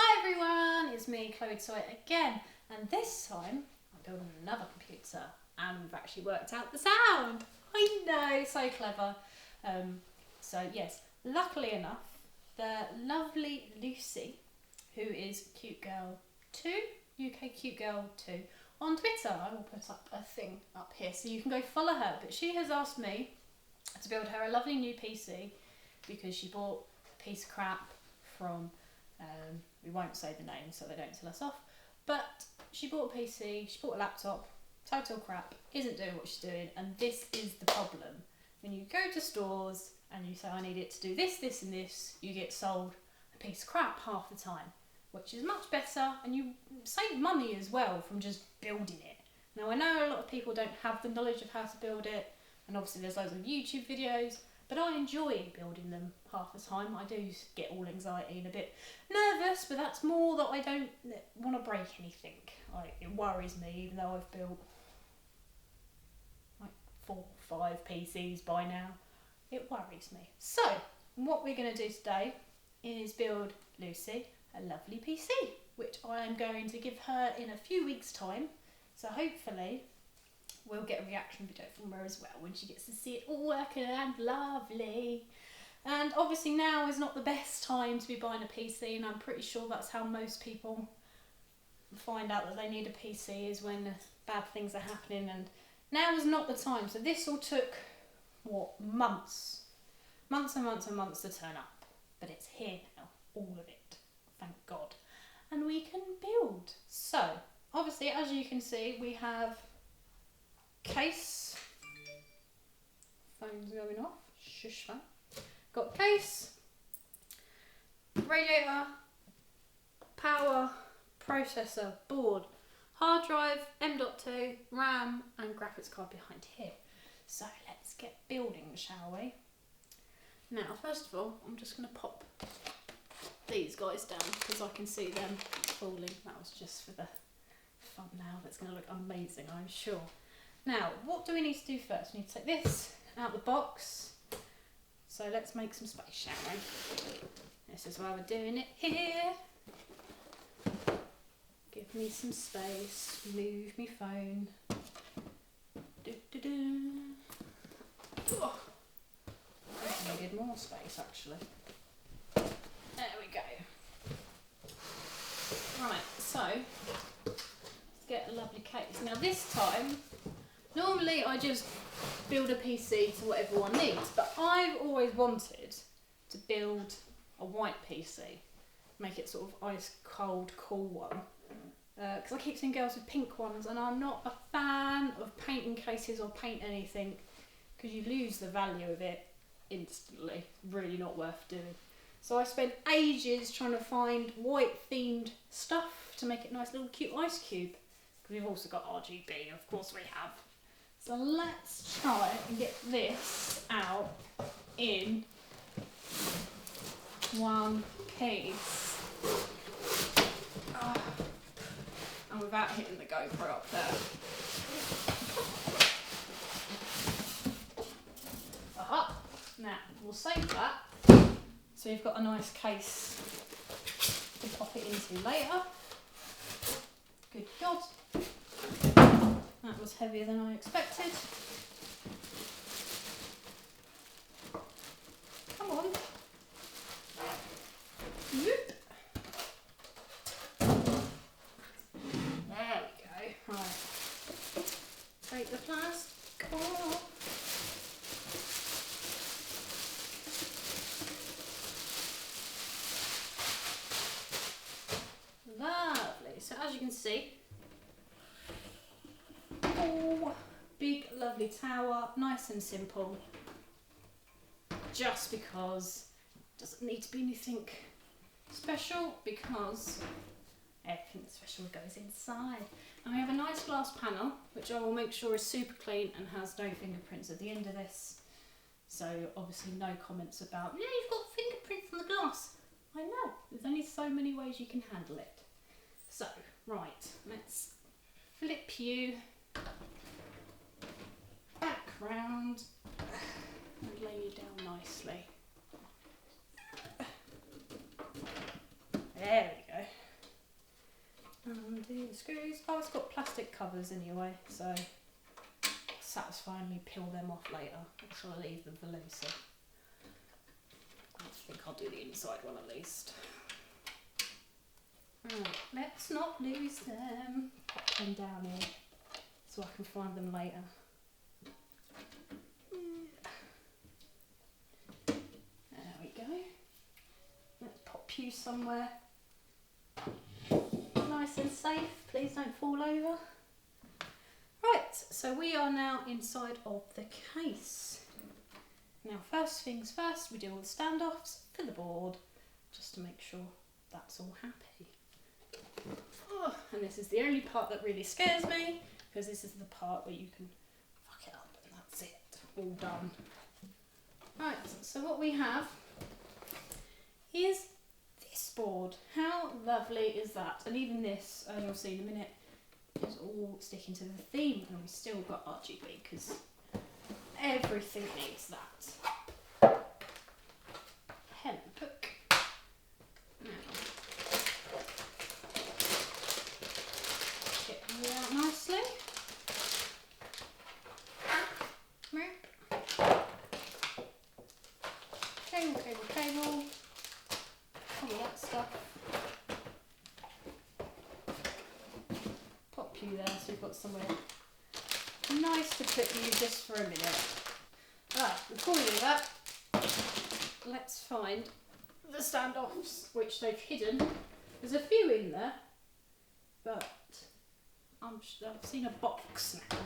Hi everyone, it's me, Chloe Toy again, and this time I'm building another computer and we've actually worked out the sound. I know, so clever. So yes, luckily enough, the lovely Lucy, who is Cute Girl 2, UK Cute Girl 2, on Twitter, I will put up a thing up here so you can go follow her, but she has asked me to build her a lovely new PC because she bought a piece of crap from we won't say the name so they don't tell us off, but she bought a PC, she bought a laptop, total crap, isn't doing what she's doing, and this is the problem. When you go to stores and you say I need it to do this, this and this, you get sold a piece of crap half the time, which is much better, and you save money as well from just building it. Now I know a lot of people don't have the knowledge of how to build it, and obviously there's loads of YouTube videos, but I enjoy building them half the time. I do get all anxiety and a bit nervous, but that's more that I don't want to break anything. It worries me, even though I've built like 4 or 5 PCs by now. It worries me. So, what we're going to do today is build Lucy a lovely PC, which I am going to give her in a few weeks' time. So hopefully we'll get a reaction video from her as well when she gets to see it all working and lovely. And obviously now is not the best time to be buying a PC, and I'm pretty sure that's how most people find out that they need a PC, is when bad things are happening, and now is not the time. So this all took, what, months and months and months to turn up, but it's here now, all of it, thank God, and we can build. So obviously, as you can see, we have case, phone's going off, shush phone. Got case, radiator, power, processor, board, hard drive, M.2, RAM and graphics card behind here. So let's get building, shall we? Now first of all, I'm just going to pop these guys down because I can see them falling. That was just for the fun now. That's going to look amazing, I'm sure. Now, what do we need to do first? We need to take this out the box. So let's make some space, shall we? This is why we're doing it here. Give me some space. Move me phone. Oh, I needed more space actually. There we go. Right, so let's get a lovely case. Now this time, normally I just build a PC to what everyone needs, but I've always wanted to build a white PC, make it sort of ice cold, cool one, because I keep seeing girls with pink ones, and I'm not a fan of painting cases or paint anything because you lose the value of it instantly. Really not worth doing. So I spent ages trying to find white themed stuff to make it nice little cute ice cube, because we've also got RGB, of course we have. So let's try and get this out in one piece. And without hitting the GoPro up there. Aha! Now, we'll save that so you've got a nice case to pop it into later. Good God. That was heavier than I expected. Come on. Whoop. There we go. Right. Take the plastic off. Lovely. So as you can see, big lovely tower, nice and simple, just because it doesn't need to be anything special, because everything special goes inside. And we have a nice glass panel, which I will make sure is super clean and has no fingerprints at the end of this. So obviously no comments about, yeah, you've got fingerprints on the glass. I know, there's only so many ways you can handle it. So, right, let's flip you back round and lay you down nicely. There we go. your screws. Oh, it's got plastic covers anyway, so satisfyingly peel them off later. I shall leave them for Lucy. I think I'll do the inside one at least. Right, let's not lose them. Pop them down here so I can find them later. There we go. Let's pop you somewhere nice and safe. Please don't fall over. Right, so we are now inside of the case. Now first things first, we do all the standoffs for the board just to make sure that's all happy. Oh, and this is the only part that really scares me, because this is the part where you can fuck it up and that's it, all done. Right, so what we have is this board. How lovely is that? And even this, as you'll see in a minute, is all sticking to the theme, and we've still got RGB because everything needs that. Pen hook. Now, get you out nicely. Cable. All of that stuff. Pop you there so you've got somewhere nice to put you just for a minute. Right, before we do that, let's find the standoffs, which they've hidden. There's a few in there, but I've seen a box now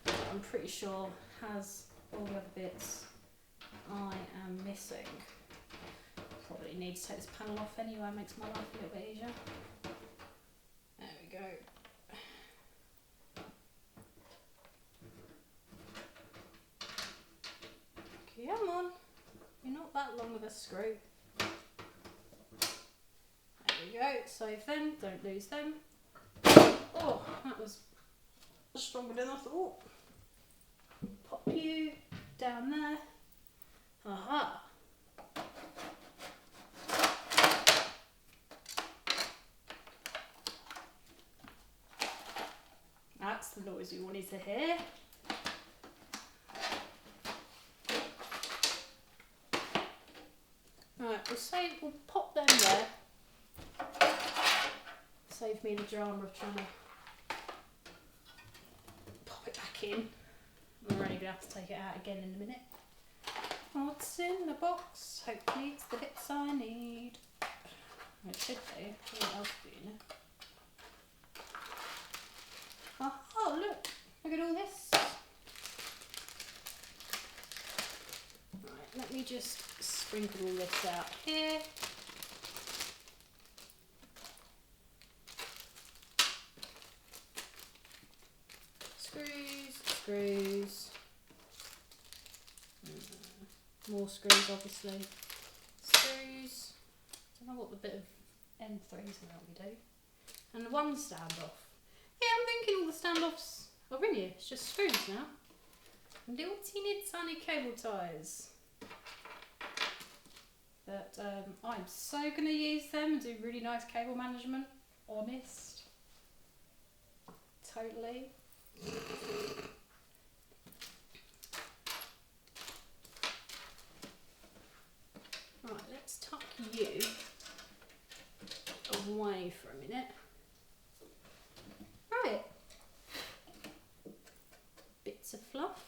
that I'm pretty sure has all the other bits I am missing. Probably need to take this panel off anyway, makes my life a little bit easier. There we go. Come on, you're not that long of a screw. There we go, save them, don't lose them. Oh, that was stronger than I thought. Pop you down there. Aha. That's the noise we wanted to hear. Right, we'll pop them there. Save me the drama of trying to pop it back in. I'm already going to have to take it out again in a minute. What's in the box? Hopefully it's the bits I need. Well, it should be. What else do you know? Oh, look at all this. Right, let me just sprinkle all this out here. Screws. More screws, obviously. Screws. I don't know what the bit of M3 is going to do. And one standoff. Yeah, I'm thinking all the standoffs are in here. It's just screws now. Little teeny tiny cable ties. But I'm so going to use them and do really nice cable management. Honest. Totally. Right, let's tuck you away for a minute. Right. Bits of fluff.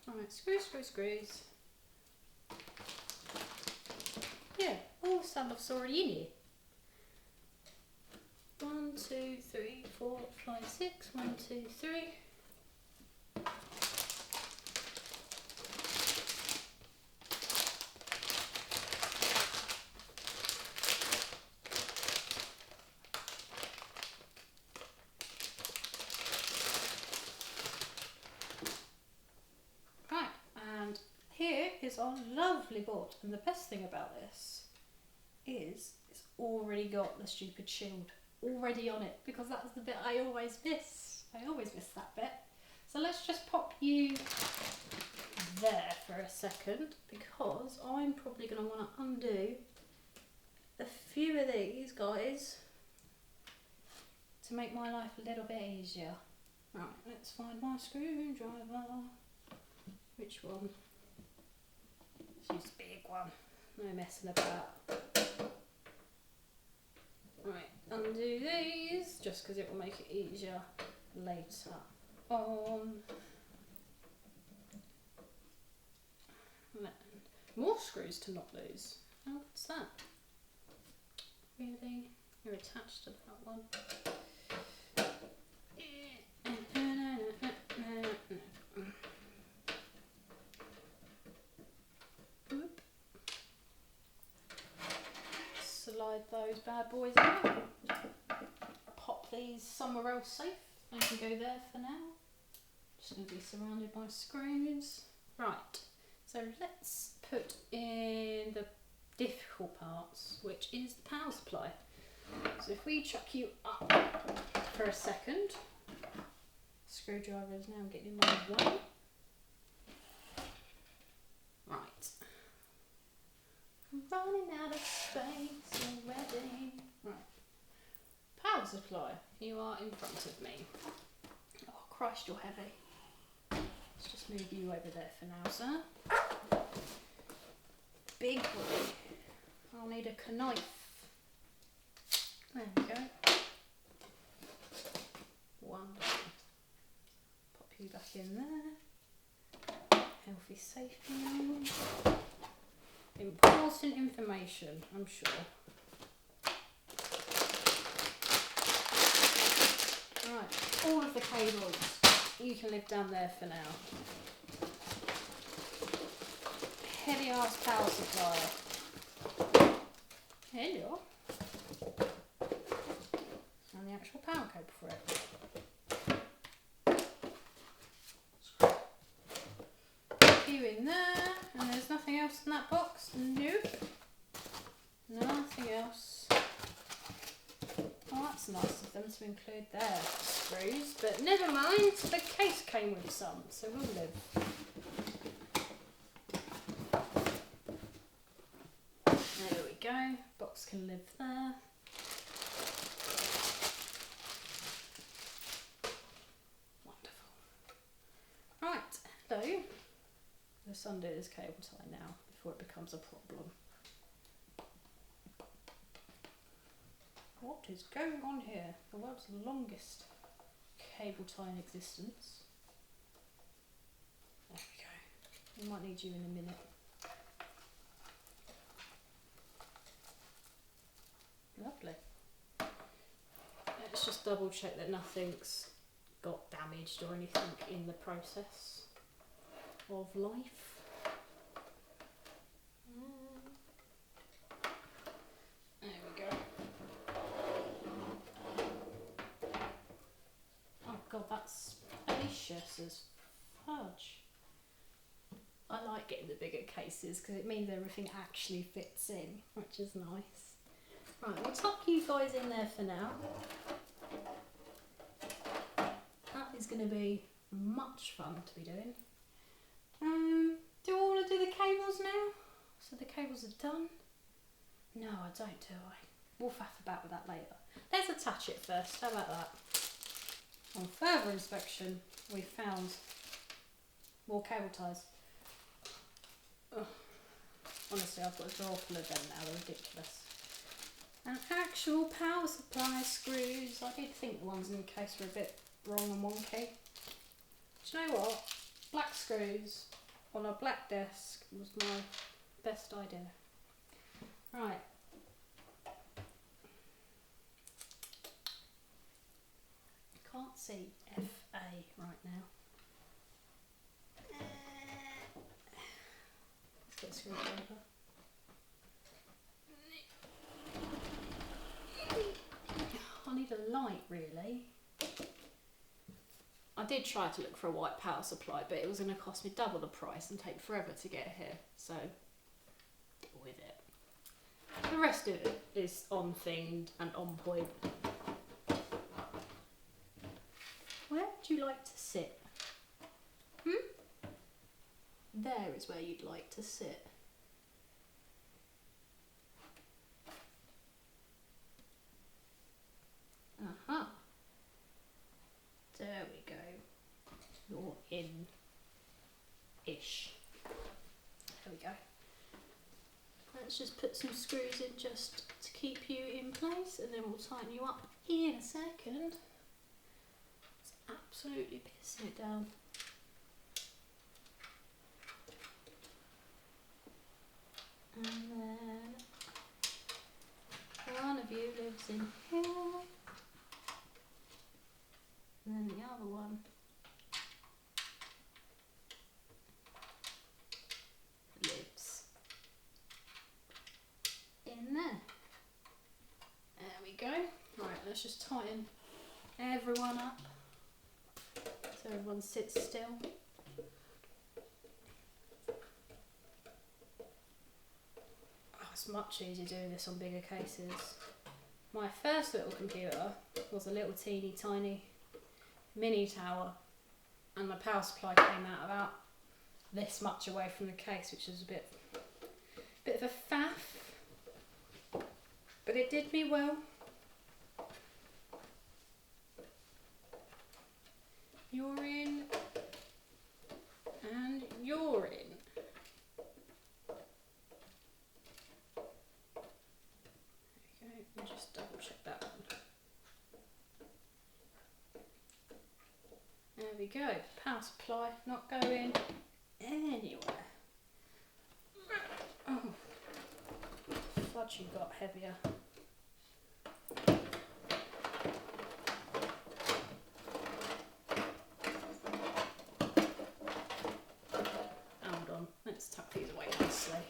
Alright, screws. Yeah, all the standoff's already in here. 1, 2, 3, 4, 5, 6. 1, 2, 3. Right, and here is our lovely board. And the best thing about this is it's already got the stupid shield already on it, because that's the bit I always miss. I always miss that bit. So let's just pop you there for a second, because I'm probably going to want to undo a few few of these guys to make my life a little bit easier. Right, let's find my screwdriver. Which one? Let's use the big one. No messing about. Right, undo these just because it will make it easier later on. More screws to not lose. Oh, what's that? Really? You're attached to that one. Oop. Slide those bad boys out. Pop these somewhere else safe. I can go there for now. Just going to be surrounded by screws. Right, so let's put in the difficult parts, which is the power supply. So if we chuck you up for a second, screwdriver is now getting in my way. Right. I'm running out of space already. Right. Power supply, you are in front of me. Oh Christ, you're heavy. Let's just move you over there for now, sir. Big boy. I'll need a knife. There we go. Wonderful. Pop you back in there. Healthy safety mode. Important information, I'm sure. Right, all of the cables. You can live down there for now. Heavy ass power supply. Here you are. And the actual power cable for it. Put you in there, and there's nothing else in that box. Nope. Nothing else. Oh, that's nice of them to include their screws, but never mind, the case came with some, so we'll live. There we go, box can live there. Wonderful. Right, so let's undo this cable tie now before it becomes a problem. What is going on here? The world's longest cable tie in existence. There we go. We might need you in a minute. Lovely. Let's just double check that nothing's got damaged or anything in the process of life. There we go. Oh god, that's delicious as fudge. I like getting the bigger cases because it means everything actually fits in, which is nice. Right, we'll tuck you guys in there for now. That is going to be much fun to be doing. Do I want to do the cables now? So the cables are done? No, I don't, do I? We'll faff about with that later. Let's attach it first, how about that? On further inspection, we found more cable ties. Ugh. Honestly, I've got a drawer full of them now, they're ridiculous. And actual power supply screws. I did think the ones in the case were a bit wrong and wonky. Do you know what? Black screws on a black desk was my best idea. Right. Can't see FA right now. Let's get a screwdriver. I need a light, really. I did try to look for a white power supply, but it was going to cost me double the price and take forever to get here, so deal with it. The rest of it is on theme and on point. Where would you like to sit? There is where you'd like to sit. in-ish. There we go. Let's just put some screws in just to keep you in place, and then we'll tighten you up in a second. It's absolutely pissing it down. And then one of you lives in here, and then the other one lives in there. There we go. Right, let's just tighten everyone up so everyone sits still. It's much easier doing this on bigger cases. My first little computer was a little teeny tiny mini tower, and my power supply came out about this much away from the case, which was a bit of a faff, but it did me well. You're in, and you're in. Just double check that one. There we go. Power supply not going anywhere. Oh, fudge, you got heavier. Hold on, let's tuck these away nicely.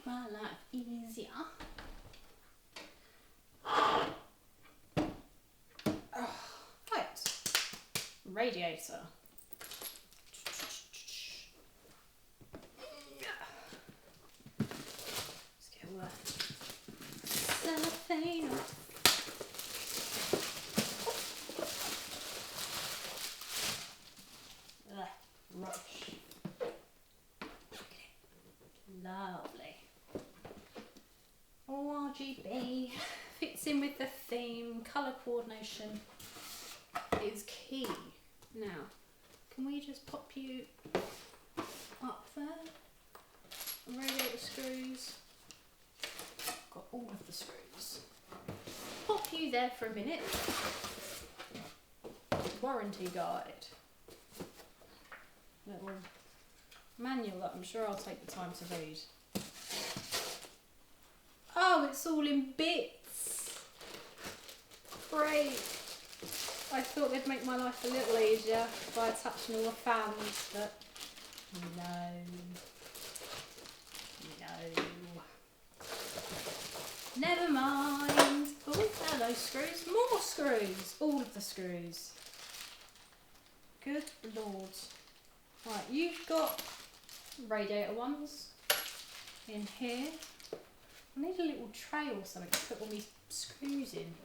My life easier. Right, radiator. Let's get all that cellophane off. Rush. Lovely. RGB fits in with the theme. Colour coordination is key. Now, can we just pop you up there? Radiator screws. Got all of the screws. Pop you there for a minute. Warranty guide. Little manual that I'm sure I'll take the time to read. Oh, it's all in bits. Great. I thought they'd make my life a little easier by attaching all the fans, but no. Never mind. Oh, hello screws. More screws. All of the screws. Good lord. Right, you've got radiator ones in here. I need a little tray or something to put all these screws in.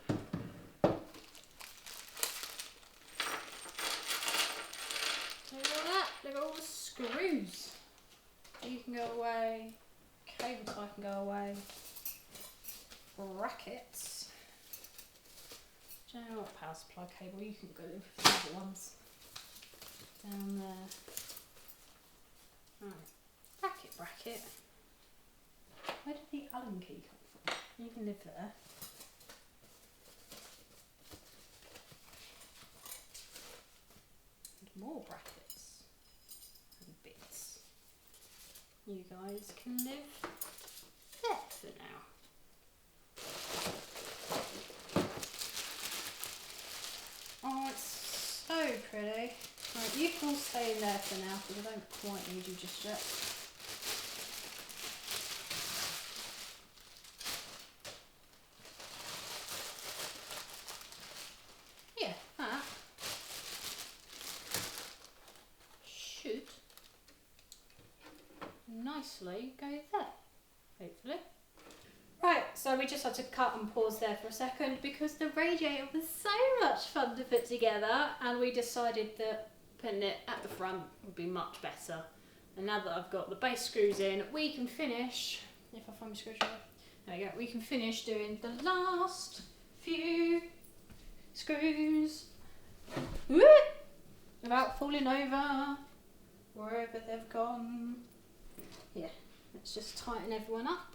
Look at that, look at all the screws. You can go away, cable tie can go away, brackets. Do you know what, power supply cable, you can go with the other ones. Down there. Right, bracket. Where did the Allen key come from? You can live there. And more brackets and bits. You guys can live there for now. Oh, it's so pretty. Right, you can all stay in there for now because I don't quite need you just yet. Nicely go there, hopefully. Right, so we just had to cut and pause there for a second because the radiator was so much fun to put together, and we decided that putting it at the front would be much better. And now that I've got the base screws in, we can finish, if I find my screwdriver, there we go, we can finish doing the last few screws without falling over wherever they've gone. Yeah, let's just tighten everyone up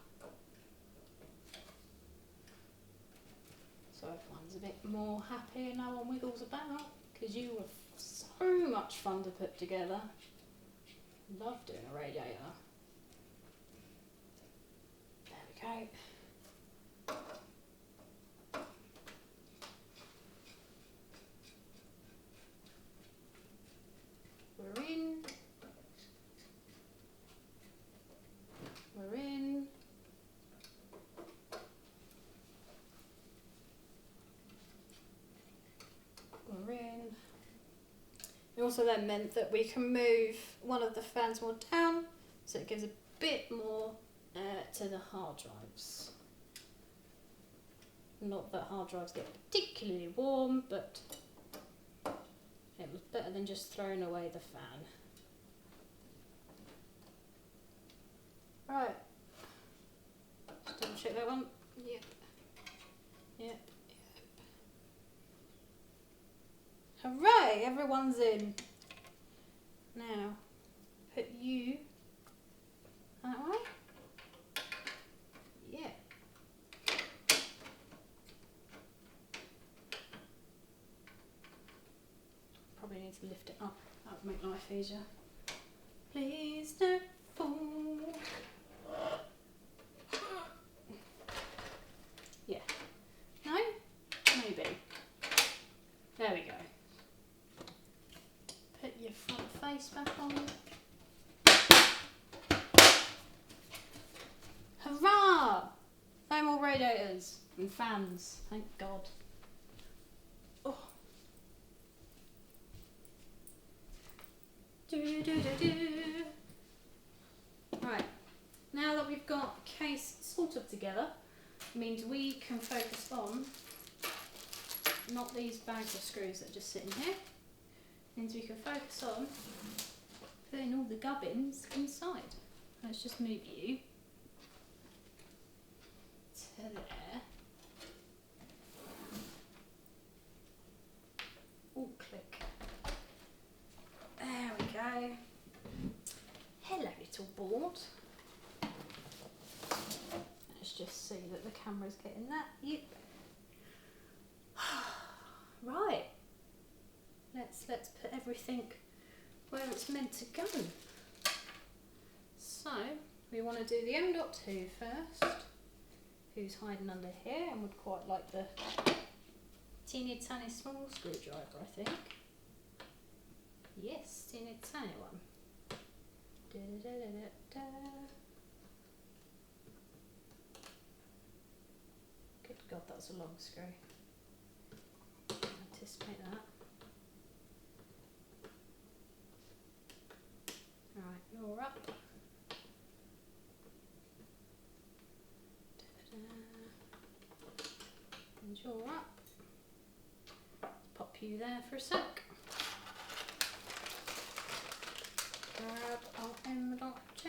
so everyone's a bit more happy and no one wiggles about, because you were so much fun to put together. Love doing a radiator. There we go. We're in. We're in. We're in. It also then meant that we can move one of the fans more down, so it gives a bit more to the hard drives. Not that hard drives get particularly warm, but it was better than just throwing away the fan. Right, just double check that one. Yep. Yep. Hooray! Everyone's in. Now, put you that way. Yeah. Probably need to lift it up. That would make life easier. Please don't fall. Yeah. No? Maybe. There we go. Put your front face back on. Hurrah! No more radiators and fans, thank God. Oh. Right, now that we've got case sort of together, means we can focus on not these bags of screws that are just sitting here. Means we can focus on putting all the gubbins inside. Let's just move you to there. Oh, click. There we go. Hello, little board. Let's just see that the camera's getting that. Yep. Right. Let's put everything where it's meant to go. So we want to do the M.2 first, who's hiding under here and would quite like the teeny tiny small screwdriver, I think. Yes, teeny tiny one. Da, da, da, da, da. Good God, that's a long screw. Anticipate that. Right, you're up. Da-da-da. And you're up. Pop you there for a sec. Grab our M.2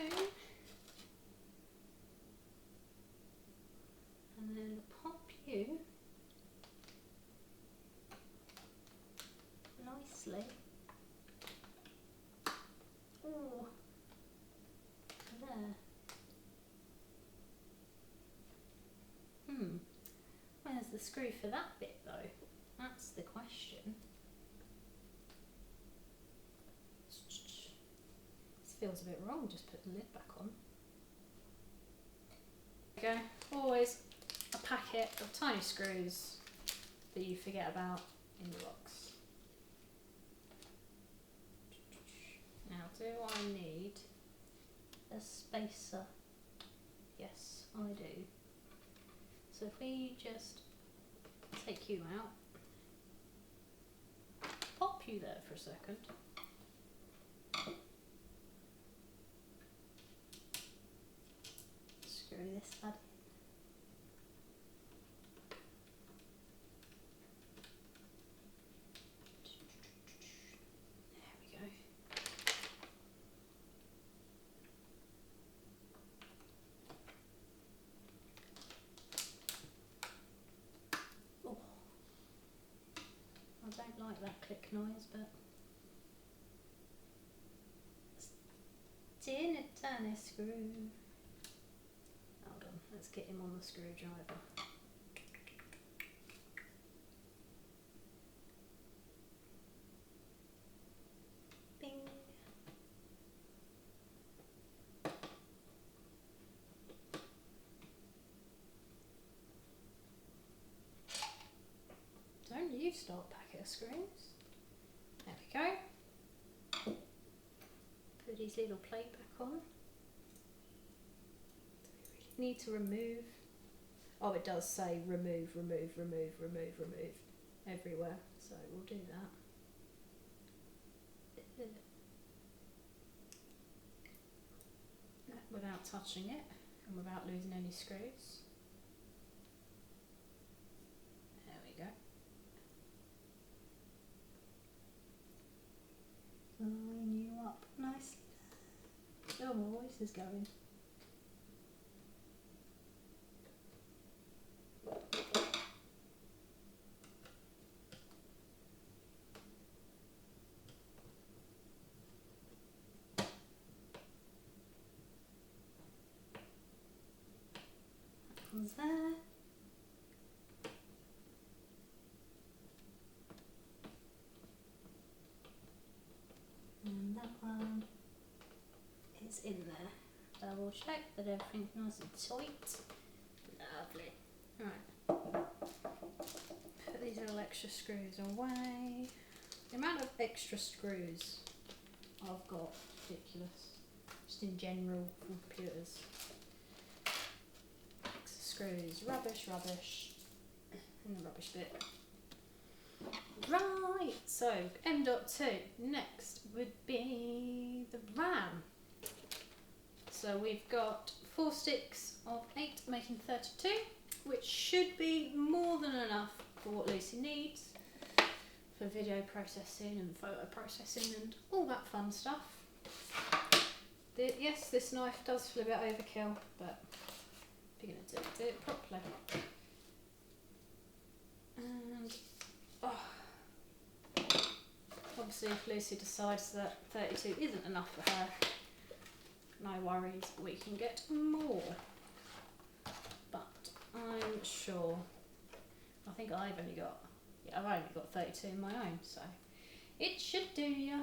and then pop you nicely. Oh, there. Where's the screw for that bit though? That's the question. This feels a bit wrong, just put the lid back on. There we go. Always a packet of tiny screws that you forget about in the box. Now, do I need a spacer? Yes, I do. So if we just take you out, pop you there for a second. Screw this lad in. There we go. I don't like that click noise, but tin a tiny screw. Hold on, let's get him on the screwdriver. Bing. Don't you start packet of screws. There we go. Put his little plate back on. Do we really need to remove? Oh, it does say remove everywhere. So we'll do that. Without touching it and without losing any screws. There we go. Line you up nicely. Oh, my voice is going. That one's there. And that one is in there. Double check that everything's nice and tight. Lovely. Right. Put these little extra screws away. The amount of extra screws I've got is ridiculous. Just in general for computers. Extra screws, rubbish. And the rubbish bit. Right, so M.2 next would be the RAM. So we've got 4 sticks of 8 making 32, which should be more than enough for what Lucy needs for video processing and photo processing and all that fun stuff. Yes, this knife does feel a bit overkill, but if you're going to do it properly. And obviously if Lucy decides that 32 isn't enough for her, no worries, we can get more. But I'm sure, I think I've only got 32 in my own, so it should do ya.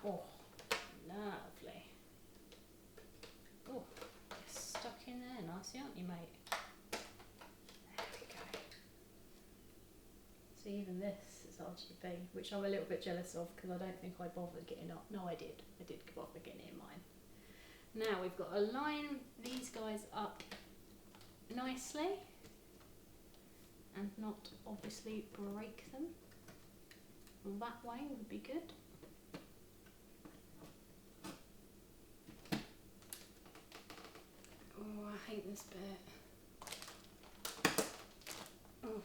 Oh, lovely. Oh, you're stuck in there nicely, aren't you, mate? Even this is RGB, which I'm a little bit jealous of because I don't think I bothered getting up. No, I did bother getting it in mine. Now we've got to line these guys up nicely and not obviously break them. That way would be good. Oh, I hate this bit. Oh.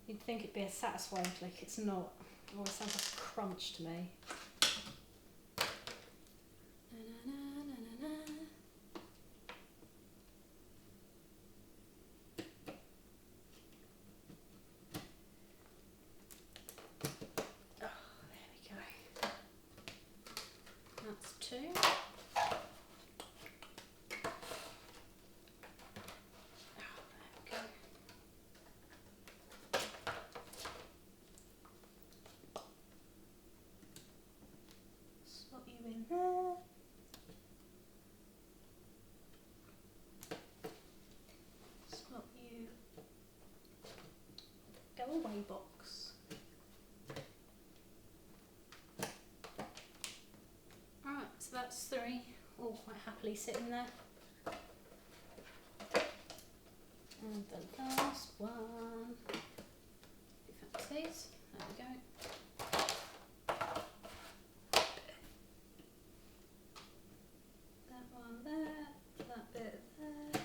You'd think it'd be a satisfying click, it's not. It always sounds like a crunch to me. Oh, there we go. That's 2. In there. Slot you. Go away box. Alright, so that's 3 all quite happily sitting there. And the last one. If that's these. There we go. There, that bit there.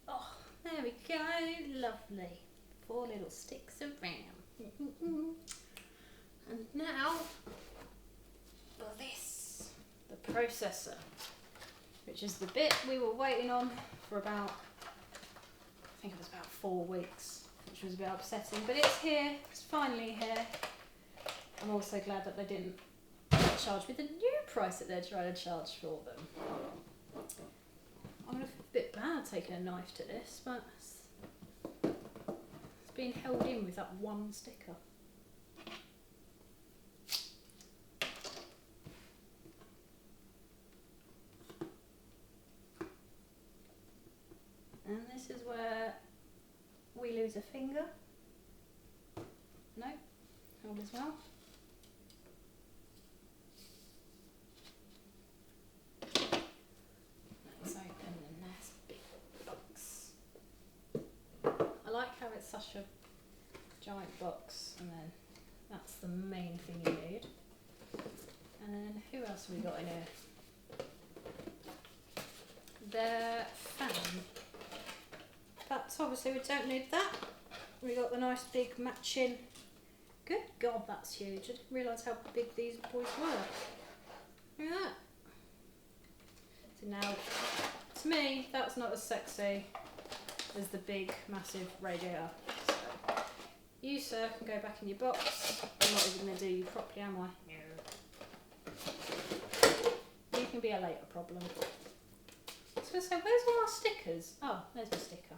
Oh, there we go, lovely. 4 little sticks of RAM. And now for this, the processor, which is the bit we were waiting on for for about, I think it was about 4 weeks, which was a bit upsetting. But it's here, it's finally here. I'm also glad that they didn't charge me the new price that they're trying to charge for them. I'm going to feel a bit bad taking a knife to this, but it's being held in with that one sticker. And this is where we lose a finger. No, all as well. Let's open the nice big box. I like how it's such a giant box, and then that's the main thing you need. And then who else have we got in here? The fan. That's obviously, we don't need that. We got the nice big matching. Good God, that's huge. I didn't realise how big these boys were. Look at that. So now, to me, that's not as sexy as the big, massive radiator. So, you, sir, can go back in your box. I'm not even going to do you properly, am I? No. You can be a later problem. So where's all my stickers? Oh, there's my sticker.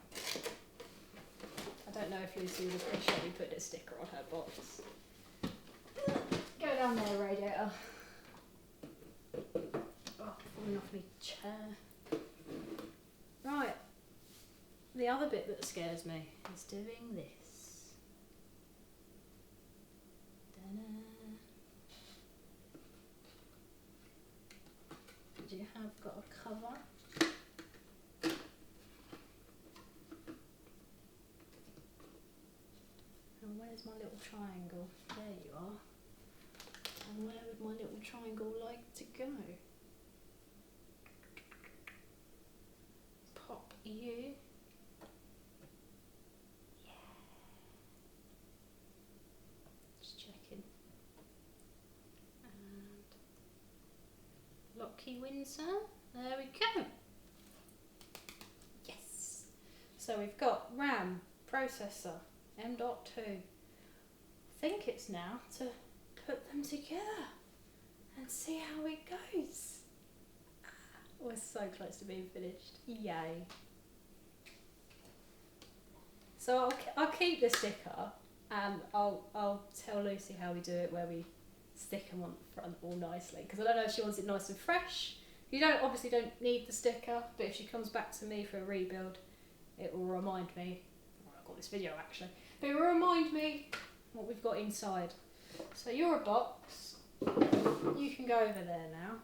I don't know if Lucy would appreciate me putting a sticker on her box. Go down there, radiator. Oh, falling off my chair. Right. The other bit that scares me is doing this. Do you have got a cover? And where's my little triangle? There you are. And where would my little triangle like to go? Pop you. Yeah. Just checking. And Locky Windsor. There we go. Yes. So we've got RAM, processor, M.2. I think it's now to put them together and see how it goes. We're so close to being finished. Yay. So I'll keep the sticker, and I'll tell Lucy how we do it, where we stick them on the front all nicely, because I don't know if she wants it nice and fresh. You obviously don't need the sticker, but if she comes back to me for a rebuild, it will remind me. I've got this video actually. But it will remind me what we've got inside. So you're a box. You can go over there now.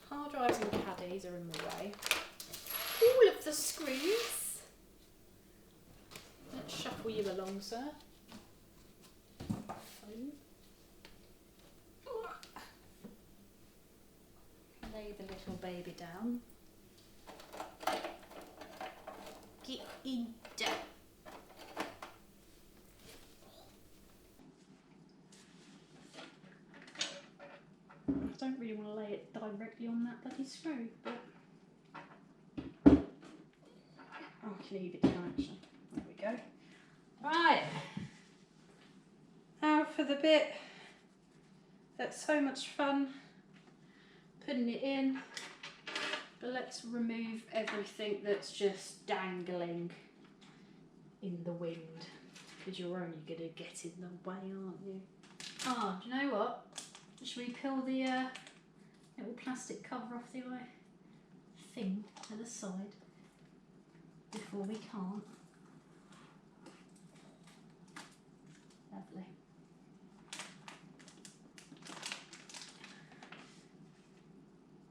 Hard drives and caddies are in the way. All of the screws. Let's shuffle you along, sir. Phone. Lay the little baby down. Get in down. I don't really want to lay it directly on that bloody screw, but I can leave it down actually. There we go. Right. Now for the bit that's so much fun putting it in, but let's remove everything that's just dangling in the wind, because you're only going to get in the way, aren't you? Ah, do you know what? Should we peel the little plastic cover off the thing to the side before we can't? Lovely.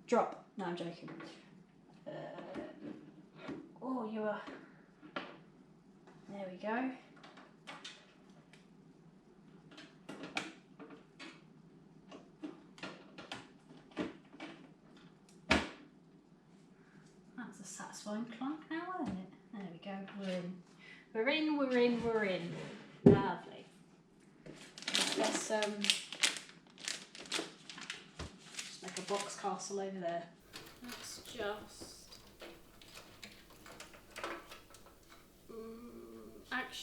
Drop. No, I'm joking. Oh, you are. There we go. That's a satisfying clunk now, isn't it? There we go. We're in. We're in. We're in. We're in. Lovely. Let's just make a box castle over there. Let's just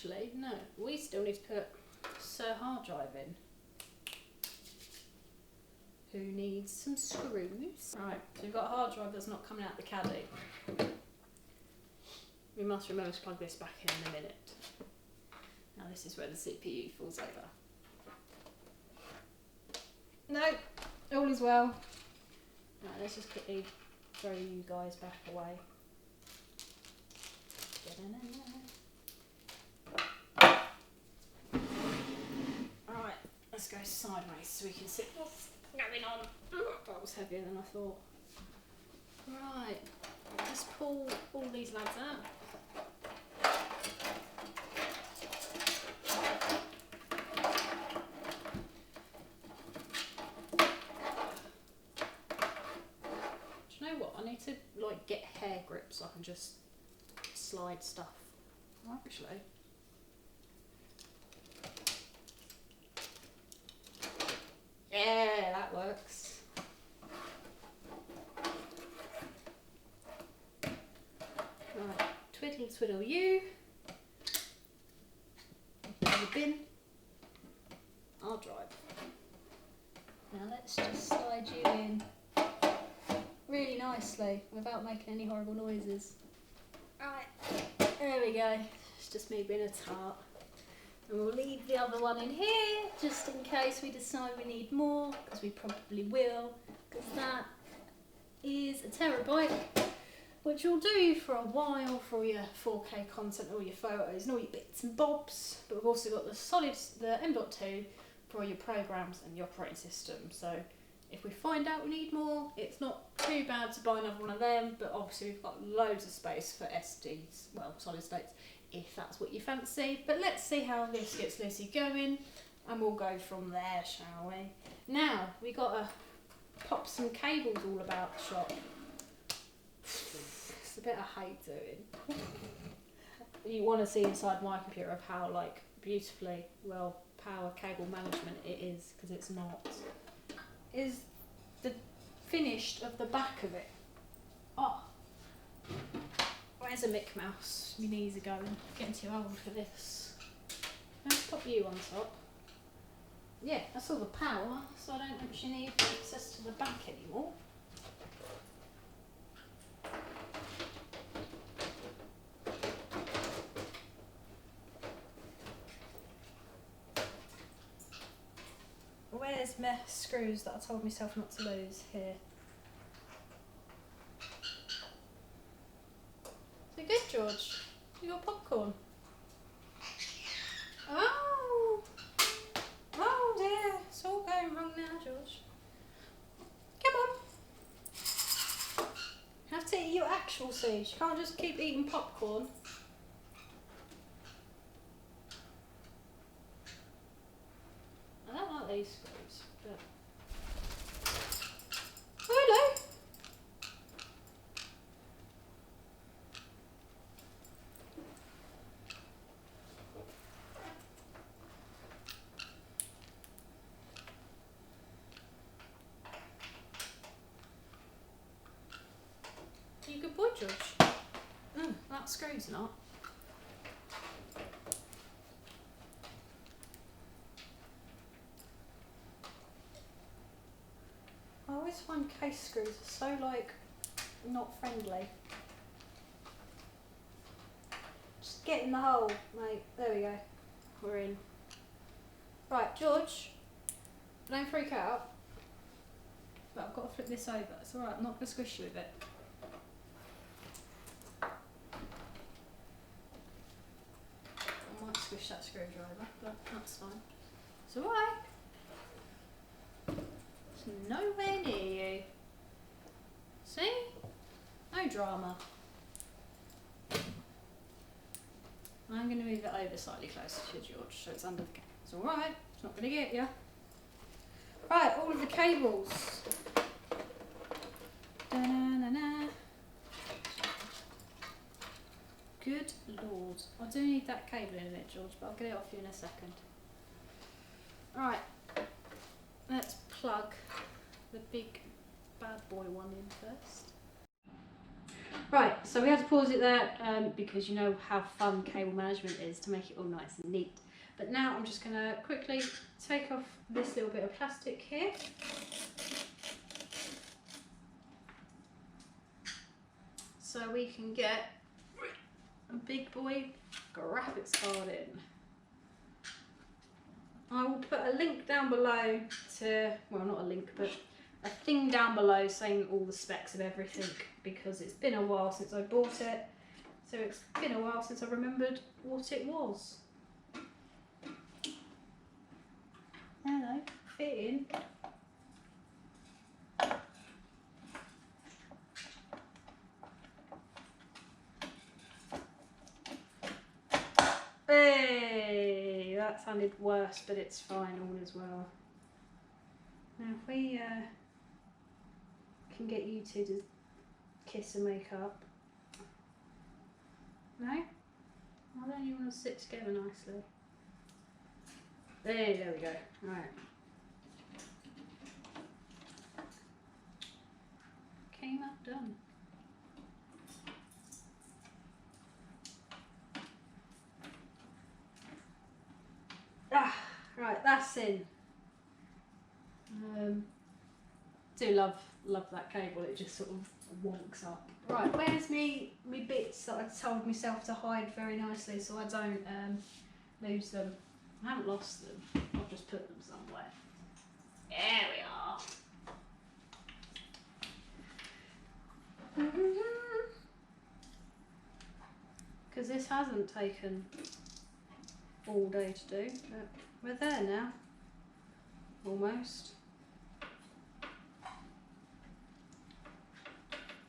actually, no, we still need to put Sir hard drive in, who needs some screws. Right, so we've got a hard drive that's not coming out the caddy. We must remember to plug this back in a minute. Now this is where the CPU falls over. No, all is well. Right, let's just quickly throw you guys back away. Alright, let's go sideways so we can see what's going on. That was heavier than I thought. Right, let's pull all these lads out. Do you know what? I need to like get hair grips so I can just slide stuff. Actually. Yeah, that works. Right, twiddle twiddle you. There's a bin. I'll drive. Now let's just slide you in really nicely without making any horrible noises. Right, there we go. It's just me being a tart. And we'll leave the other one in here just in case we decide we need more, because we probably will, because that is a terabyte, which will do for a while for all your 4K content, all your photos and all your bits and bobs. But we've also got the M.2 for all your programs and your operating system. So if we find out we need more, it's not too bad to buy another one of them, but obviously we've got loads of space for SDs, well, solid states, if that's what you fancy. But let's see how this gets Lucy going, and we'll go from there, shall we? Now, we got to pop some cables all about the shop. It's a bit I hate doing. You want to see inside my computer of how like beautifully well power cable management it is, because it's not. Is the finished of the back of it. Oh, where's a Mick Mouse? My knees are going. Getting too old for this. Let's pop you on top. Yeah, that's all the power, so I don't actually need access to the back anymore. Where's my screws that I told myself not to lose? Here. Is it good, George? You got popcorn? Oh! Oh dear, it's all going wrong now, George. Come on! You have to eat your actual seeds. You can't just keep eating popcorn. I don't like these screws, but... Oh, hello! You good boy, George? That screw's not. I always find case screws are so like not friendly. Just get in the hole, mate. There we go. We're in. Right, George. Don't freak out. But I've got to flip this over. It's alright, I'm not going to squish you with it. I might squish that screwdriver, but that's fine. It's alright. It's nowhere near you. See? No drama. I'm going to move it over slightly closer to George so it's under the cap. It's alright, it's not going to get you. Right, all of the cables. Da-na-na-na. Good lord. I do need that cable in a minute, George, but I'll get it off you in a second. Right, let's plug the big bad boy one in first. Right, so we had to pause it there because you know how fun cable management is to make it all nice and neat. But now I'm just going to quickly take off this little bit of plastic here. So we can get a big boy graphics card in. I will put a link down below to, well, not a link, but a thing down below saying all the specs of everything, because it's been a while since I bought it. So it's been a while since I remembered what it was. Hello, fit in. Hey, that sounded worse, but it's fine, all as well. Now if we can get you two to kiss and make up. No? Why don't you want to sit together nicely? There we go. Right. Came up done. Ah, right, that's in. Do love that cable, it just sort of wonks up. Right, where's me bits that I told myself to hide very nicely so I don't lose them? I haven't lost them, I've just put them somewhere. There we are. Because this hasn't taken all day to do, but we're there now. Almost.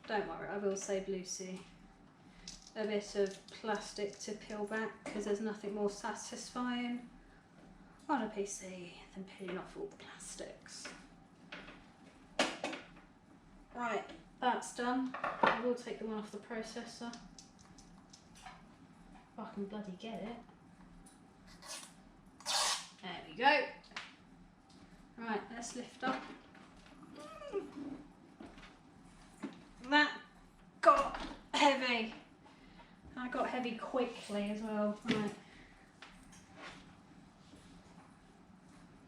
Don't worry, I will save Lucy a bit of plastic to peel back, because there's nothing more satisfying on a PC than peeling off all the plastics. Right, that's done. I will take the one off the processor. If I can bloody get it. There we go. Right, let's lift up. That got heavy. I got heavy quickly as well. Right.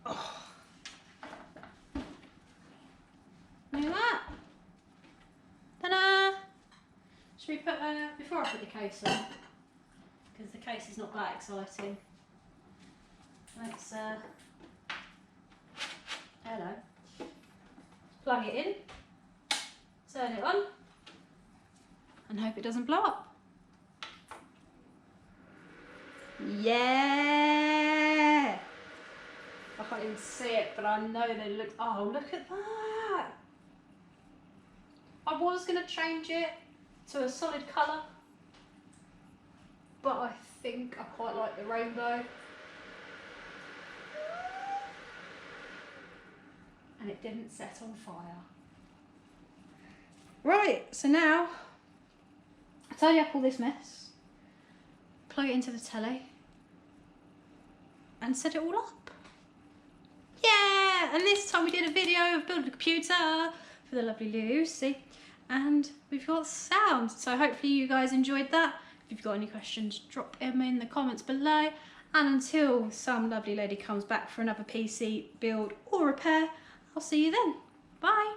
Oh. Look at that. Ta-da! Should we put, before I put the case on, because the case is not that exciting, let's, hello, plug it in, turn it on, and hope it doesn't blow up. Yeah! I can't even see it, but I know they look, oh, look at that! I was going to change it to a solid colour, but I think I quite like the rainbow. And it didn't set on fire. Right, so now I tidy up all this mess, plug it into the telly, and set it all up. Yeah! And this time we did a video of building a computer for the lovely Lucy, and we've got sound. So hopefully you guys enjoyed that. If you've got any questions, drop them in the comments below. And until some lovely lady comes back for another PC build or repair, I'll see you then. Bye!